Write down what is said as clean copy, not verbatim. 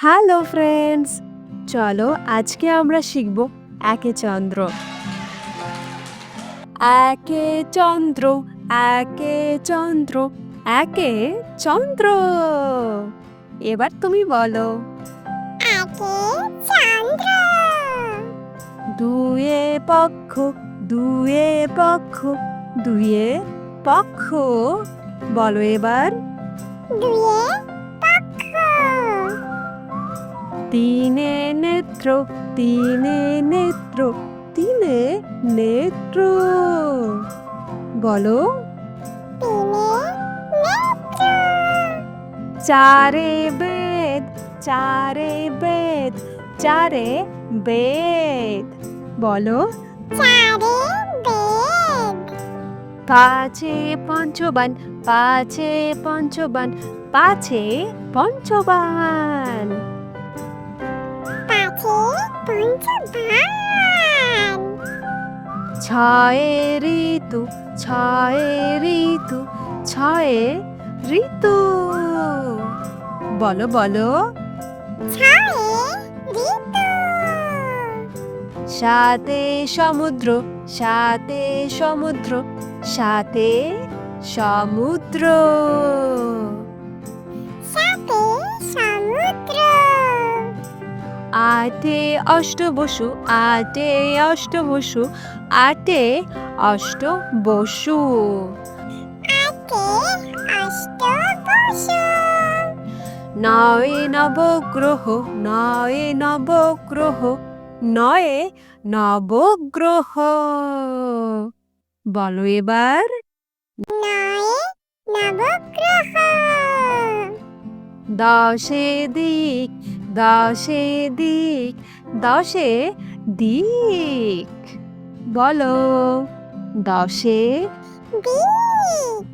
Hello friends, চলো আজকে আমরা শিখব একে চন্দ্র। একে চন্দ্র, একে চন্দ্র, একে চন্দ্র। এবার তুমি বলো। একে চন্দ্র। দুয়ে পক্ষ, দুয়ে পক্ষ, দুয়ে পক্ষ। বলো এবার। দুয়ে পক্ষ। তিনে নেত্র, তিনে নেত্র, তিনে নেত্র। বলো। তিনে নেত্র। চারে বেদ, চারে বেদ, চারে বেদ। বলো। চারে বেদ। পাঁচে পঞ্চবান, পাঁচে পঞ্চবান, পাঁচে পঞ্চবান। পাঁচে পঞ্চবান। ছয়ে ঋতু, ছয়ে ঋতু, ছয়ে ঋতু। বলো বলো। ছয়ে ঋতু। সাতে সমুদ্র, সাতে সমুদ্র, সাতে সমুদ্র। সাতে সমুদ্র। আটে অষ্টবসু, আটে অষ্টবসু, আটে অষ্টবসু। আটে অষ্টবসু। নয়ে নবগ্রহ, নয়ে নবগ্রহ, নয়ে নবগ্রহ। বলো এবার। নয়ে নবগ্রহ। দশে দিক, দশে দিক, দশে দিক। বলো। দশে দিক।